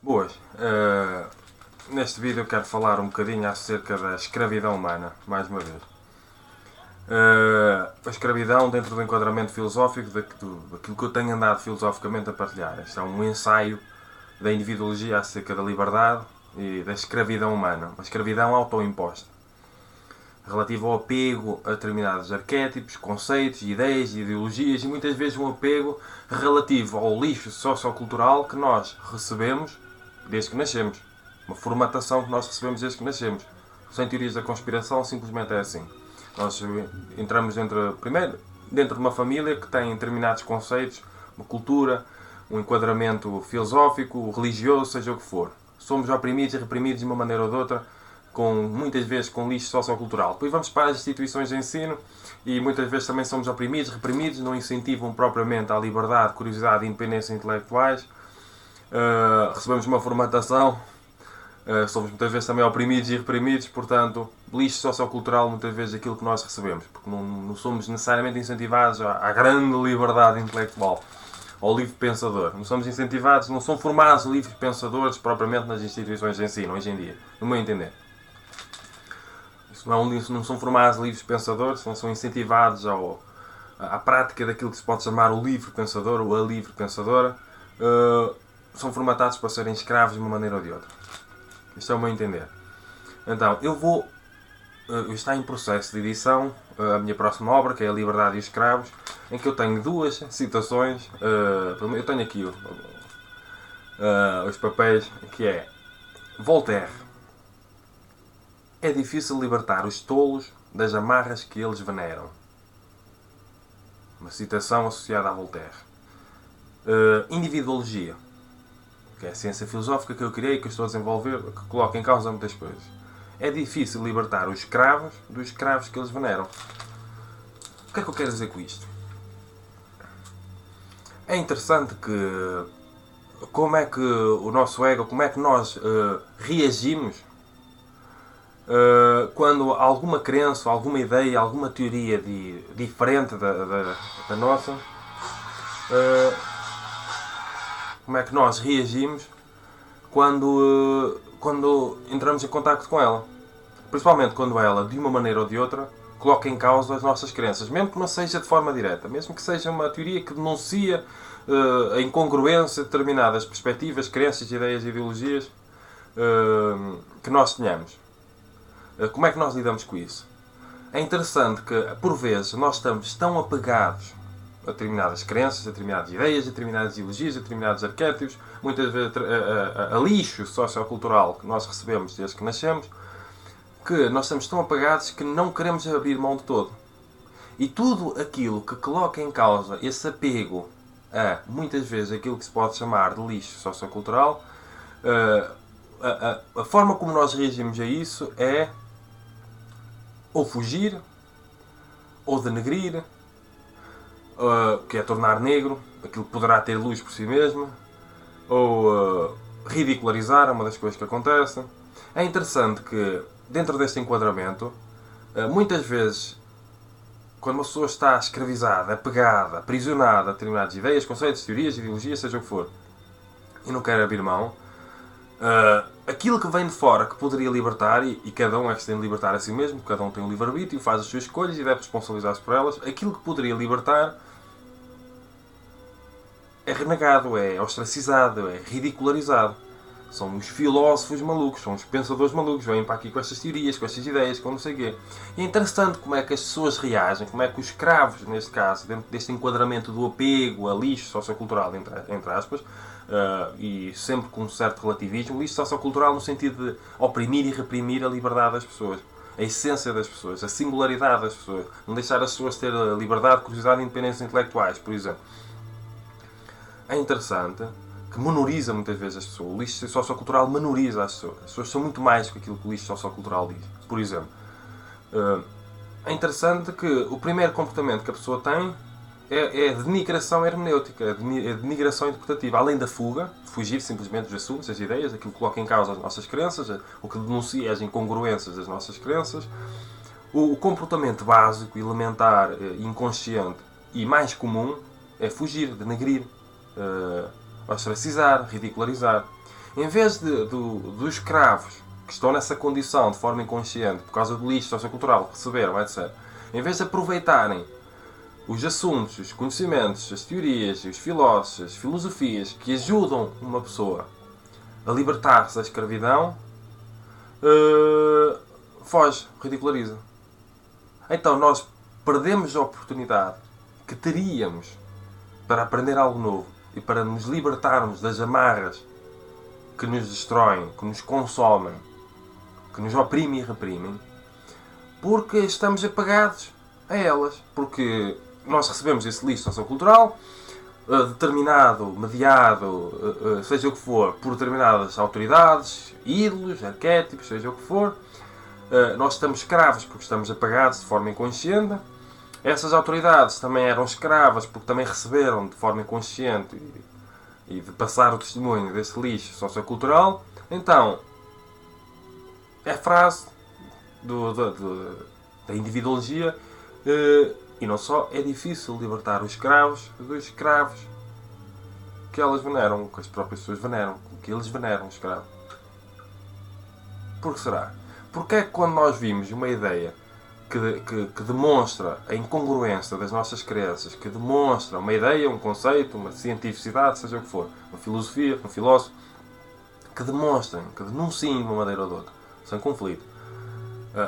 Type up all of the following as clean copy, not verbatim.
Boas. Neste vídeo eu quero falar um bocadinho acerca da escravidão humana, mais uma vez. A escravidão dentro do enquadramento filosófico daquilo que eu tenho andado filosoficamente a partilhar. Este é um ensaio da individuologia acerca da liberdade e da escravidão humana. Uma escravidão autoimposta. Relativo ao apego a determinados arquétipos, conceitos, ideias, ideologias e muitas vezes um apego relativo ao lixo sociocultural que nós recebemos desde que nascemos. Uma formatação que nós recebemos desde que nascemos. Sem teorias da conspiração, simplesmente é assim. Nós entramos primeiro dentro de uma família que tem determinados conceitos, uma cultura, um enquadramento filosófico, religioso, seja o que for. Somos oprimidos e reprimidos de uma maneira ou de outra, muitas vezes com lixo sociocultural. Depois vamos para as instituições de ensino e muitas vezes também somos oprimidos, reprimidos, não incentivam propriamente a liberdade, curiosidade e independência intelectuais. Recebemos uma formatação, somos muitas vezes também oprimidos e reprimidos, portanto, lixo sociocultural muitas vezes é aquilo que nós recebemos, porque não somos necessariamente incentivados à grande liberdade intelectual, ao livre pensador. Não somos incentivados, não são formados livres pensadores propriamente nas instituições de ensino, hoje em dia, no meu entender. Não são formados livres pensadores, não são incentivados à prática daquilo que se pode chamar o livre pensador ou a livre pensadora. São formatados para serem escravos de uma maneira ou de outra. Isto é o meu entender. Então, está em processo de edição a minha próxima obra, que é A Liberdade e os Escravos, em que eu tenho duas citações. Eu tenho aqui os papéis, que é Voltaire. É difícil libertar os tolos das amarras que eles veneram. Uma citação associada a Voltaire. Individuologia, que é a ciência filosófica que eu criei, que eu estou a desenvolver, que coloca em causa muitas coisas. É difícil libertar os escravos dos escravos que eles veneram. O que é que eu quero dizer com isto? É interessante que como é que o nosso ego, como é que nós reagimos quando alguma crença, alguma ideia, alguma teoria diferente da nossa, como é que nós reagimos quando entramos em contacto com ela. Principalmente quando ela, de uma maneira ou de outra, coloca em causa as nossas crenças. Mesmo que não seja de forma direta. Mesmo que seja uma teoria que denuncia a incongruência de determinadas perspectivas, crenças, ideias e ideologias que nós tenhamos. Como é que nós lidamos com isso? É interessante que, por vezes, nós estamos tão apegados a determinadas crenças, a determinadas ideias, a determinadas ideologias, a determinados arquétipos, muitas vezes a lixo sociocultural que nós recebemos desde que nascemos, que nós estamos tão apagados que não queremos abrir mão de todo. E tudo aquilo que coloca em causa esse apego a, muitas vezes, aquilo que se pode chamar de lixo sociocultural, a forma como nós reagimos a isso é ou fugir, ou denegrir, que é tornar negro aquilo que poderá ter luz por si mesmo, ou ridicularizar, é uma das coisas que acontece. É interessante que, dentro deste enquadramento, muitas vezes, quando uma pessoa está escravizada, apegada, aprisionada a determinadas ideias, conceitos, teorias, ideologias, seja o que for, e não quer abrir mão, aquilo que vem de fora que poderia libertar, e cada um é que se tem de libertar a si mesmo, cada um tem um livre-arbítrio, faz as suas escolhas e deve responsabilizar-se por elas, aquilo que poderia libertar é renegado, é ostracizado, é ridicularizado. São os filósofos malucos, são os pensadores malucos, vêm para aqui com estas teorias, com estas ideias, com não sei o quê. E é interessante como é que as pessoas reagem, como é que os escravos, neste caso, dentro deste enquadramento do apego a lixo sociocultural, entre aspas, e sempre com um certo relativismo, lixo sociocultural no sentido de oprimir e reprimir a liberdade das pessoas, a essência das pessoas, a singularidade das pessoas, não deixar as pessoas ter a liberdade, curiosidade e independência intelectuais, por exemplo. É interessante que menoriza muitas vezes as pessoas. O lixo sociocultural menoriza as pessoas. As pessoas são muito mais do que aquilo que o lixo sociocultural diz. Por exemplo, é interessante que o primeiro comportamento que a pessoa tem é a denigração hermenêutica, a denigração interpretativa. Além da fuga, fugir simplesmente dos assuntos, das ideias, aquilo que coloca em causa as nossas crenças, o que denuncia as incongruências das nossas crenças. O comportamento básico, elementar, inconsciente e mais comum é fugir, denegrir, ostracizar, ridicularizar. Em vez dos escravos que estão nessa condição de forma inconsciente, por causa do lixo sociocultural que receberam, etc., em vez de aproveitarem os assuntos, os conhecimentos, as teorias, os filósofos, as filosofias que ajudam uma pessoa a libertar-se da escravidão, foge, ridiculariza. Então nós perdemos a oportunidade que teríamos para aprender algo novo e para nos libertarmos das amarras que nos destroem, que nos consomem, que nos oprimem e reprimem, porque estamos apagados a elas. Porque nós recebemos esse lixo sociocultural determinado, mediado, seja o que for, por determinadas autoridades, ídolos, arquétipos, seja o que for. Nós estamos escravos porque estamos apagados de forma inconsciente. Essas autoridades também eram escravas porque também receberam de forma inconsciente e de passar o testemunho desse lixo sociocultural. Então, é a frase da individuologia, e não só, é difícil libertar os escravos dos escravos que elas veneram, que as próprias pessoas veneram, que eles veneram o escravo. Por que será? Porque é que quando nós vimos uma ideia que demonstra a incongruência das nossas crenças, que demonstra uma ideia, um conceito, uma cientificidade, seja o que for, uma filosofia, um filósofo, que demonstrem, que denunciem de uma maneira ou de outra, sem conflito,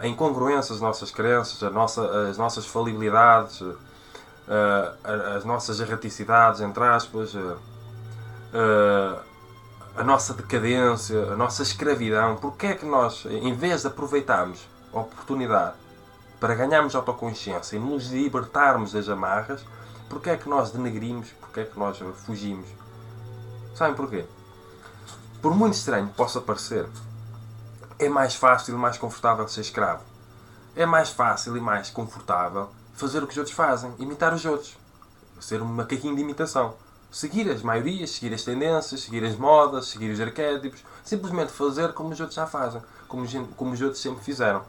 a incongruência das nossas crenças, as nossas falibilidades, as nossas erraticidades, entre aspas, a nossa decadência, a nossa escravidão. Porque é que nós, em vez de aproveitarmos a oportunidade para ganharmos autoconsciência e nos libertarmos das amarras, porque é que nós denegrimos, porque é que nós fugimos? Sabem porquê? Por muito estranho que possa parecer, é mais fácil e mais confortável ser escravo. É mais fácil e mais confortável fazer o que os outros fazem, imitar os outros. Ser um macaquinho de imitação. Seguir as maiorias, seguir as tendências, seguir as modas, seguir os arquétipos. Simplesmente fazer como os outros já fazem. Como os outros sempre fizeram.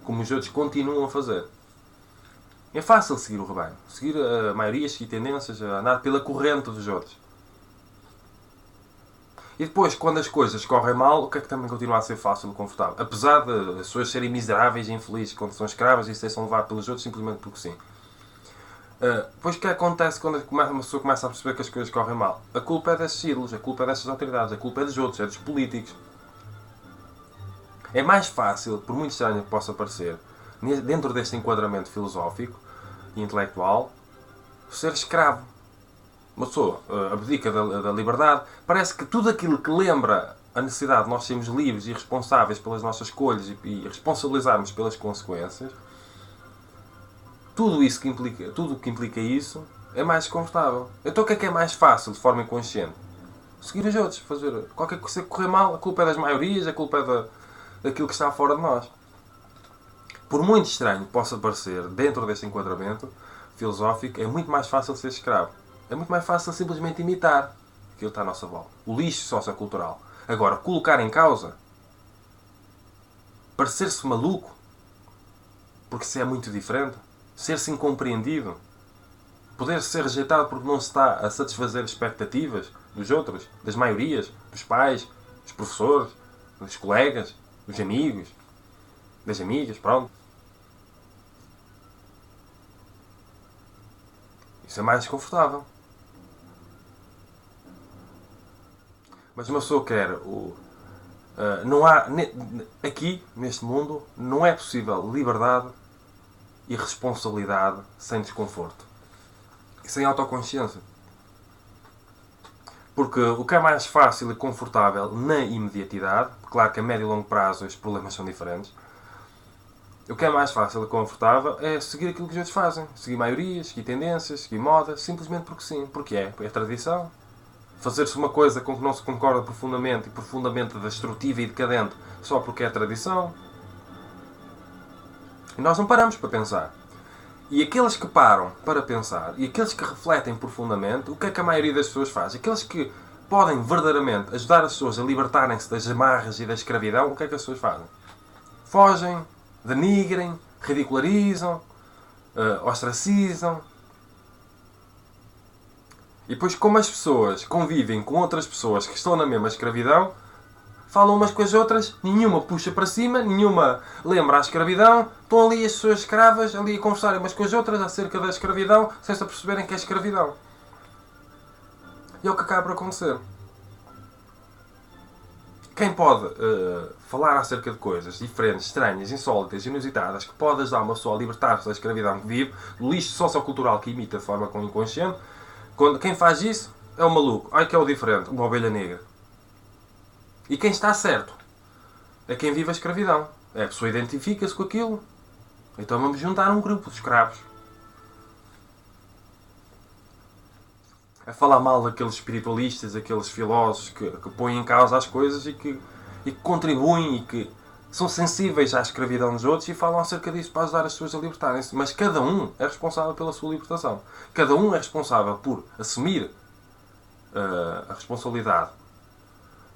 Como os outros continuam a fazer. É fácil seguir o rebanho. Seguir a maioria, seguir tendências, a andar pela corrente dos outros. E depois, quando as coisas correm mal, o que é que também continua a ser fácil e confortável? Apesar de as pessoas serem miseráveis e infelizes quando são escravas e se deixam levar pelos outros simplesmente porque sim. Depois o que acontece quando uma pessoa começa a perceber que as coisas correm mal? A culpa é desses ídolos, a culpa é dessas autoridades, a culpa é dos outros, é dos políticos. É mais fácil, por muito estranho que possa parecer, dentro deste enquadramento filosófico e intelectual, ser escravo. Uma pessoa abdica da liberdade. Parece que tudo aquilo que lembra a necessidade de nós sermos livres e responsáveis pelas nossas escolhas e responsabilizarmos pelas consequências, tudo o que implica isso é mais confortável. Então o que é mais fácil de forma inconsciente? Seguir os outros, fazer qualquer coisa que correr mal, a culpa é das maiorias, a culpa é daquilo que está fora de nós. Por muito estranho que possa parecer, dentro deste enquadramento filosófico, é muito mais fácil ser escravo. É muito mais fácil simplesmente imitar aquilo que está à nossa volta. O lixo sociocultural. Agora, colocar em causa, parecer-se maluco, porque se é muito diferente, ser-se incompreendido, poder ser rejeitado porque não se está a satisfazer expectativas dos outros, das maiorias, dos pais, dos professores, dos colegas, dos amigos, das amigas, pronto. Isso é mais desconfortável. Mas uma pessoa quer não há aqui neste mundo não é possível liberdade e responsabilidade sem desconforto e sem autoconsciência. Porque o que é mais fácil e confortável na imediatidade, claro que a médio e longo prazo os problemas são diferentes, o que é mais fácil e confortável é seguir aquilo que os outros fazem. Seguir maiorias, seguir tendências, seguir modas, simplesmente porque sim. Porque é tradição. Fazer-se uma coisa com que não se concorda profundamente e profundamente destrutiva e decadente só porque é tradição. E nós não paramos para pensar. E aqueles que param para pensar e aqueles que refletem profundamente, o que é que a maioria das pessoas faz? Aqueles que podem verdadeiramente ajudar as pessoas a libertarem-se das amarras e da escravidão, o que é que as pessoas fazem? Fogem, denigrem, ridicularizam, ostracizam. E depois, como as pessoas convivem com outras pessoas que estão na mesma escravidão, falam umas com as outras, nenhuma puxa para cima, nenhuma lembra a escravidão, estão ali as pessoas escravas, ali a conversarem umas com as outras acerca da escravidão, sem se perceberem que é escravidão. E é o que acaba por acontecer. Quem pode falar acerca de coisas diferentes, estranhas, insólitas, inusitadas, que pode ajudar uma pessoa a libertar-se da escravidão que vive, do lixo sociocultural que imita de forma inconsciente, quem faz isso é o maluco. Ai que é o diferente, uma ovelha negra. E quem está certo é quem vive a escravidão. É a pessoa que identifica-se com aquilo. Então vamos juntar um grupo de escravos. A falar mal daqueles espiritualistas, aqueles filósofos que põem em causa as coisas e que contribuem e que são sensíveis à escravidão dos outros e falam acerca disso para ajudar as pessoas a libertarem-se. Mas cada um é responsável pela sua libertação. Cada um é responsável por assumir a responsabilidade,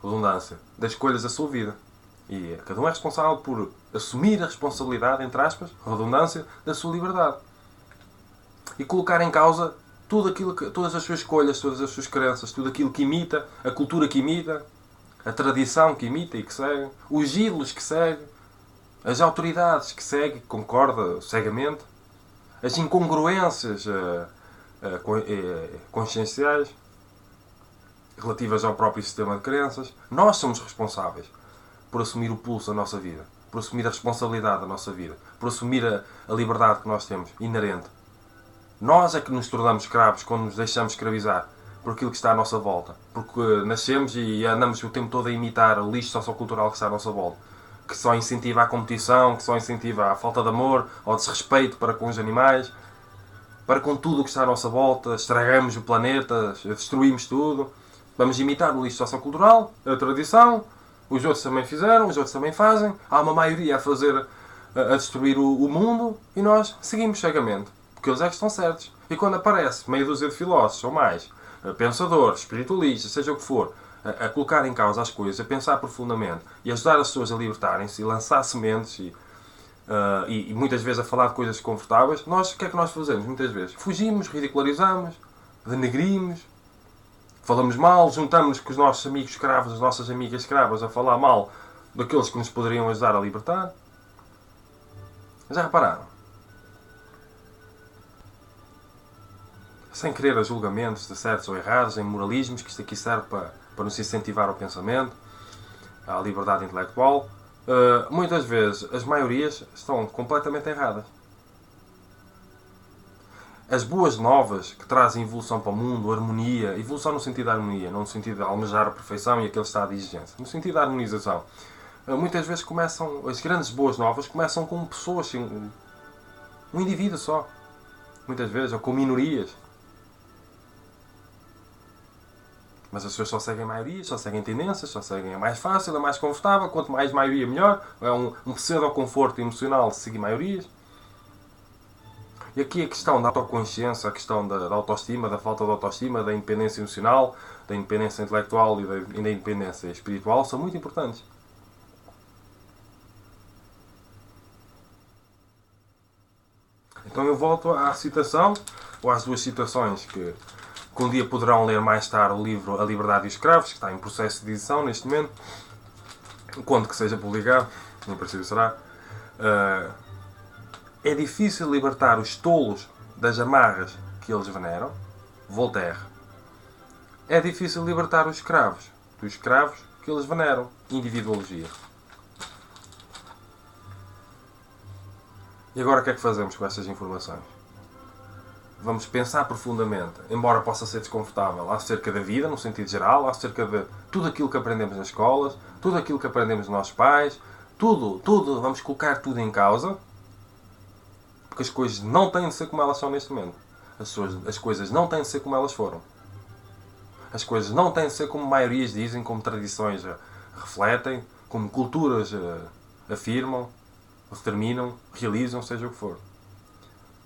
redundância, das escolhas da sua vida. E cada um é responsável por assumir a responsabilidade, entre aspas, redundância, da sua liberdade. E colocar em causa tudo aquilo todas as suas escolhas, todas as suas crenças, tudo aquilo que imita, a cultura que imita, a tradição que imita e que segue, os ídolos que segue, as autoridades que segue, que concorda cegamente, as incongruências conscienciais relativas ao próprio sistema de crenças. Nós somos responsáveis por assumir o pulso da nossa vida, por assumir a responsabilidade da nossa vida, por assumir a liberdade que nós temos, inerente. Nós é que nos tornamos escravos quando nos deixamos escravizar por aquilo que está à nossa volta. Porque nascemos e andamos o tempo todo a imitar o lixo sociocultural que está à nossa volta. Que só incentiva a competição, que só incentiva a falta de amor, ao desrespeito para com os animais, para com tudo o que está à nossa volta. Estragamos o planeta, destruímos tudo. Vamos imitar o lixo sociocultural, a tradição. Os outros também fizeram, os outros também fazem. Há uma maioria a fazer, a destruir o mundo e nós seguimos cegamente. Porque eles é que estão certos. E quando aparece meia dúzia de filósofos ou mais, pensadores, espiritualistas, seja o que for, a colocar em causa as coisas, a pensar profundamente e ajudar as pessoas a libertarem-se e lançar sementes e muitas vezes a falar de coisas confortáveis, nós, o que é que nós fazemos? Muitas vezes fugimos, ridicularizamos, denegrimos, falamos mal, juntamos-nos com os nossos amigos escravos, as nossas amigas escravas, a falar mal daqueles que nos poderiam ajudar a libertar. Já repararam? Sem querer a julgamentos de certos ou errados, em moralismos, que isto aqui serve para nos incentivar ao pensamento, à liberdade intelectual. Muitas vezes as maiorias estão completamente erradas. As boas novas que trazem evolução para o mundo, harmonia, evolução no sentido da harmonia, não no sentido de almejar a perfeição e aquele estado de exigência, no sentido da harmonização. Muitas vezes as grandes boas novas começam com pessoas, um indivíduo só. Muitas vezes, ou com minorias. Mas as pessoas só seguem maiorias, só seguem tendências, só seguem a mais fácil, a mais confortável. Quanto mais maioria, melhor. É um pseudo-conforto emocional de seguir maiorias. E aqui a questão da autoconsciência, a questão da autoestima, da falta de autoestima, da independência emocional, da independência intelectual e da independência espiritual são muito importantes. Então eu volto à citação, ou às duas citações que um dia poderão ler mais tarde o livro A Liberdade e os Escravos, que está em processo de edição neste momento, quando que seja publicado, em princípio será. É difícil libertar os tolos das amarras que eles veneram. Voltaire. É difícil libertar os escravos dos escravos que eles veneram. Individuologia. E agora o que é que fazemos com essas informações? Vamos pensar profundamente, embora possa ser desconfortável, acerca da vida, no sentido geral, acerca de tudo aquilo que aprendemos nas escolas, tudo aquilo que aprendemos dos nossos pais, tudo, vamos colocar tudo em causa, porque as coisas não têm de ser como elas são neste momento. As coisas não têm de ser como elas foram. As coisas não têm de ser como maiorias dizem, como tradições refletem, como culturas afirmam, determinam, realizam, seja o que for.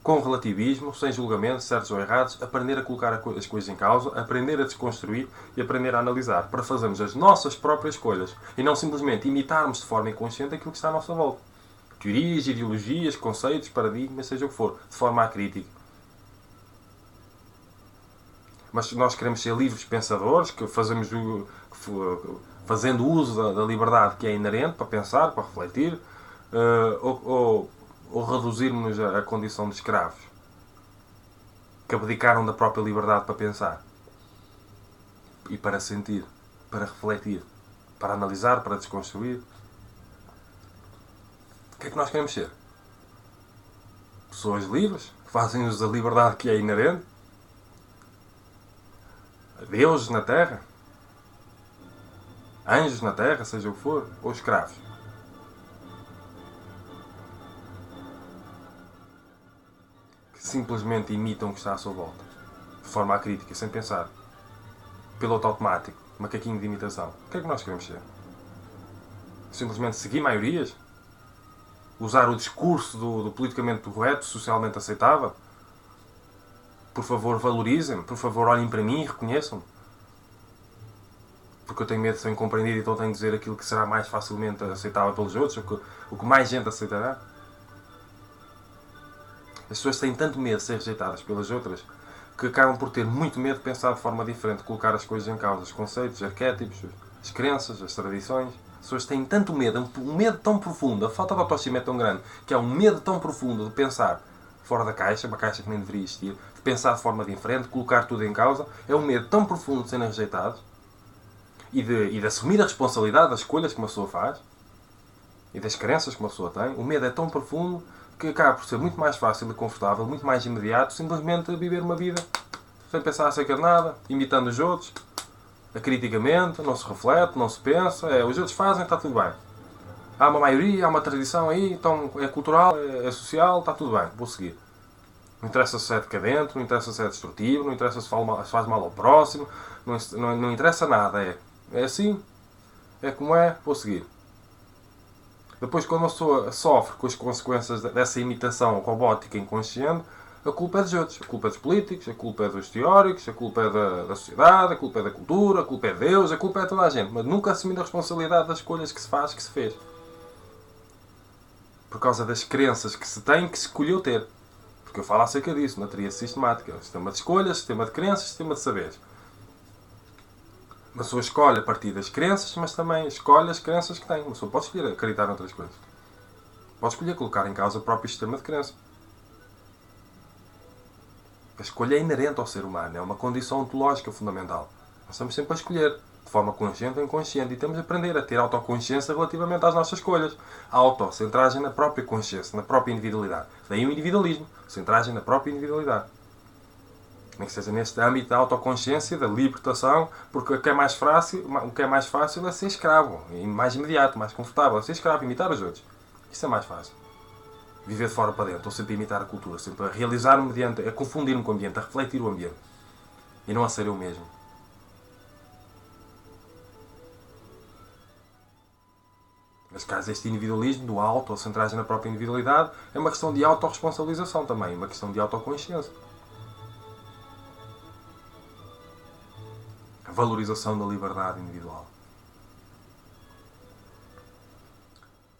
Com relativismo, sem julgamento, certos ou errados, aprender a colocar as coisas em causa, aprender a desconstruir e aprender a analisar, para fazermos as nossas próprias escolhas e não simplesmente imitarmos de forma inconsciente aquilo que está à nossa volta. Teorias, ideologias, conceitos, paradigmas, seja o que for, de forma acrítica. mas nós queremos ser livres pensadores, que fazendo uso da liberdade que é inerente para pensar, para refletir, ou reduzirmos a condição de escravos, que abdicaram da própria liberdade para pensar e para sentir, para refletir, para analisar, para desconstruir. O que é que nós queremos ser? Pessoas livres, que fazem uso da liberdade que é inerente? Deuses na Terra? Anjos na Terra, seja o que for? Ou escravos? Que simplesmente imitam o que está à sua volta, de forma acrítica, sem pensar. Piloto automático, macaquinho de imitação. O que é que nós queremos ser? Simplesmente seguir maiorias? Usar o discurso do politicamente correto, socialmente aceitável? Por favor, valorizem-me. Por favor, olhem para mim e reconheçam-me. Porque eu tenho medo de ser incompreendido, então tenho de dizer aquilo que será mais facilmente aceitável pelos outros, o que mais gente aceitará. As pessoas têm tanto medo de ser rejeitadas pelas outras que acabam por ter muito medo de pensar de forma diferente, de colocar as coisas em causa, os conceitos, os arquétipos, as crenças, as tradições. As pessoas têm tanto medo, um medo tão profundo, a falta de autoestima é tão grande, que é um medo tão profundo de pensar fora da caixa, uma caixa que nem deveria existir, de pensar de forma diferente, de colocar tudo em causa. É um medo tão profundo de serem rejeitados e de assumir a responsabilidade das escolhas que uma pessoa faz e das crenças que uma pessoa tem. O medo é tão profundo que acaba por ser muito mais fácil e confortável, muito mais imediato, simplesmente viver uma vida sem pensar acerca de nada, imitando os outros, acriticamente, não se reflete, não se pensa, os outros fazem, está tudo bem. Há uma maioria, há uma tradição aí, então é cultural, é social, está tudo bem, vou seguir. Não interessa se é decadente, não interessa se é destrutivo, não interessa se faz mal ao próximo, não interessa nada, é assim, é como é, vou seguir. Depois, quando uma pessoa sofre com as consequências dessa imitação robótica inconsciente, a culpa é dos outros. A culpa é dos políticos, a culpa é dos teóricos, a culpa é da sociedade, a culpa é da cultura, a culpa é de Deus, a culpa é de toda a gente. Mas nunca assumindo a responsabilidade das escolhas que se faz, que se fez. Por causa das crenças que se tem, que se escolheu ter. Porque eu falo acerca disso, na teoria sistemática. Sistema de escolhas, sistema de crenças, sistema de saberes. Uma pessoa escolhe a partir das crenças, mas também escolhe as crenças que tem. Uma pessoa pode escolher acreditar noutras coisas. Pode escolher colocar em causa o próprio sistema de crença. A escolha é inerente ao ser humano. É uma condição ontológica fundamental. Nós estamos sempre a escolher, de forma consciente ou inconsciente. E temos de aprender a ter autoconsciência relativamente às nossas escolhas. A autocentragem na própria consciência, na própria individualidade. Daí o individualismo. Centragem na própria individualidade. Nem que seja neste âmbito da autoconsciência, da libertação, porque o que é mais fácil é ser escravo, e mais imediato, mais confortável, é ser escravo, imitar os outros. Isso é mais fácil. Viver de fora para dentro, ou sempre a imitar a cultura, sempre a realizar-me mediante, a confundir-me com o ambiente, a refletir o ambiente, e não a ser eu mesmo. Neste caso, este individualismo, do auto, a centragem na própria individualidade, é uma questão de autorresponsabilização também, uma questão de autoconsciência. Valorização da liberdade individual.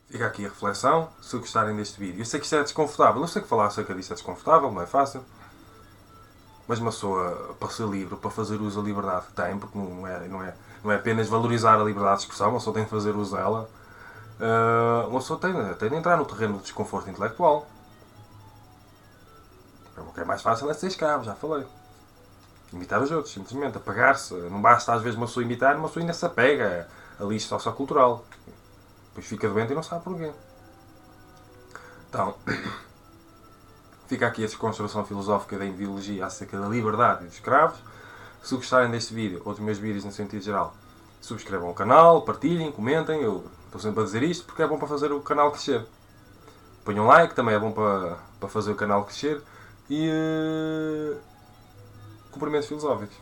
Fica aqui a reflexão, se gostarem deste vídeo. Eu sei que isto é desconfortável, eu sei que falar acerca disto é desconfortável, não é fácil. Mas uma pessoa, para ser livre, para fazer uso da liberdade que tem, porque não é apenas valorizar a liberdade de expressão, uma pessoa tem que fazer uso dela, uma pessoa tem de entrar no terreno do desconforto intelectual. O que é mais fácil é ser escravo, já falei. Imitar os outros, simplesmente, apagar-se. Não basta às vezes uma pessoa imitar, uma pessoa ainda se apega a lixo sociocultural. Depois fica doente e não sabe porquê. Então, fica aqui a desconstrução filosófica da ideologia acerca da liberdade e dos escravos. Se gostarem deste vídeo, ou dos meus vídeos no sentido geral, subscrevam o canal, partilhem, comentem. Eu estou sempre a dizer isto porque é bom para fazer o canal crescer. Ponham um like, também é bom para fazer o canal crescer. E cumprimentos filosóficos.